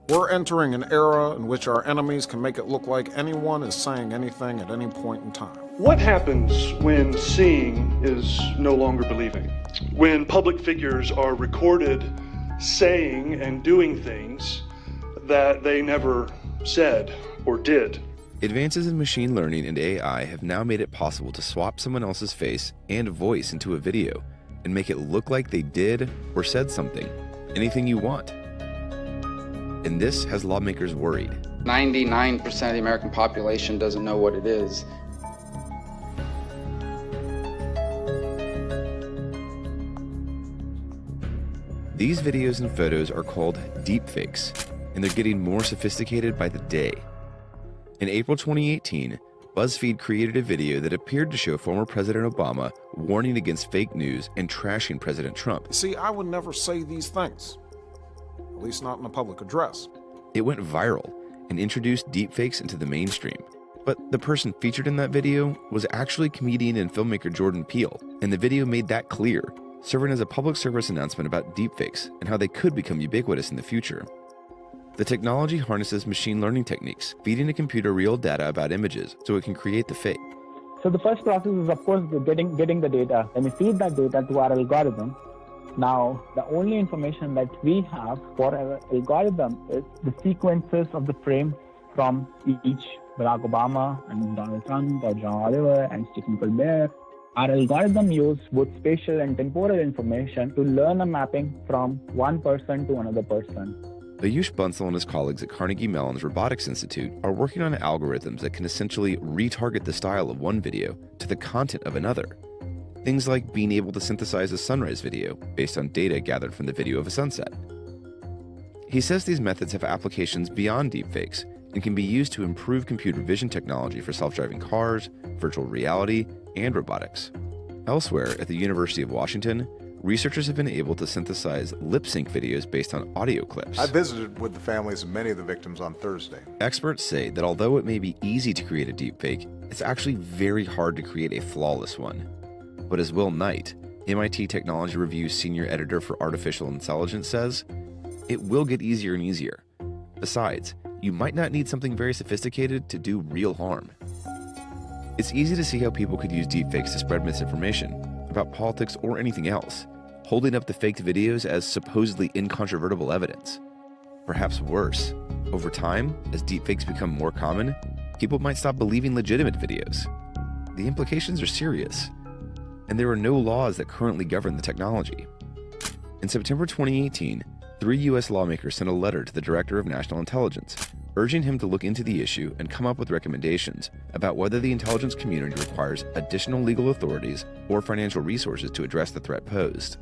We're entering an era in which our enemies can make it look like anyone is saying anything at any point in time. What happens when seeing is no longer believing? When public figures are recorded saying and doing things that they never said or did? Advances in machine learning and AI have now made it possible to swap someone else's face and voice into a video and make it look like they did or said something, anything you want. And this has lawmakers worried. 99% of the American population doesn't know what it is. These videos and photos are called deepfakes, and they're getting more sophisticated by the day. In April 2018, BuzzFeed created a video that appeared to show former President Obama warning against fake news and trashing President Trump. See, I would never say these things, at least not in a public address. It went viral and introduced deepfakes into the mainstream. But the person featured in that video was actually comedian and filmmaker Jordan Peele, and the video made that clear, serving as a public service announcement about deepfakes and how they could become ubiquitous in the future. The technology harnesses machine learning techniques, feeding a computer real data about images so it can create the fake. So the first process is, of course, getting the data. When we feed that data to our algorithm, now the only information that we have for our algorithm is the sequences of the frame from each Barack Obama and Donald Trump or John Oliver and Stephen Colbert. Our algorithm uses both spatial and temporal information to learn a mapping from one person to another person. Ayush Bansal and his colleagues at Carnegie Mellon's Robotics Institute are working on algorithms that can essentially retarget the style of one video to the content of another. Things like being able to synthesize a sunrise video based on data gathered from the video of a sunset. He says these methods have applications beyond deepfakes and can be used to improve computer vision technology for self-driving cars, virtual reality, and robotics. Elsewhere, at the University of Washington, researchers have been able to synthesize lip-sync videos based on audio clips. I visited with the families of many of the victims on Thursday. Experts say that although it may be easy to create a deepfake, it's actually very hard to create a flawless one. But as Will Knight, MIT Technology Review's senior editor for artificial intelligence, says, it will get easier and easier. Besides, you might not need something very sophisticated to do real harm. It's easy to see how people could use deepfakes to spread misinformation about politics or anything else, holding up the faked videos as supposedly incontrovertible evidence. Perhaps worse, over time, as deepfakes become more common, people might stop believing legitimate videos. The implications are serious, and there are no laws that currently govern the technology. In September 2018, 3 U.S. lawmakers sent a letter to the Director of National Intelligence, urging him to look into the issue and come up with recommendations about whether the intelligence community requires additional legal authorities or financial resources to address the threat posed.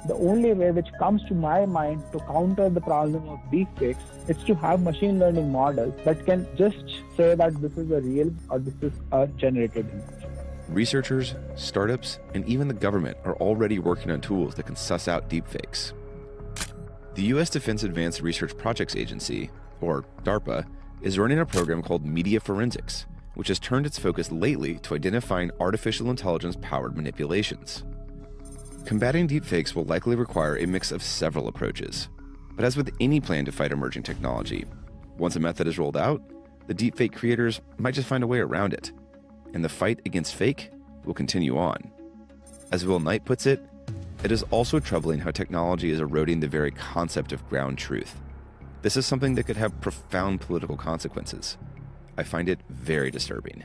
The only way which comes to my mind to counter the problem of deepfakes is to have machine learning models that can just say that this is a real or this is a generated image. Researchers, startups, and even the government are already working on tools that can suss out deepfakes. The U.S. Defense Advanced Research Projects Agency, or DARPA, is running a program called Media Forensics, which has turned its focus lately to identifying artificial intelligence-powered manipulations. Combating deepfakes will likely require a mix of several approaches. But as with any plan to fight emerging technology, once a method is rolled out, the deepfake creators might just find a way around it, and the fight against fake will continue on. As Will Knight puts it, it is also troubling how technology is eroding the very concept of ground truth. This is something that could have profound political consequences. I find it very disturbing.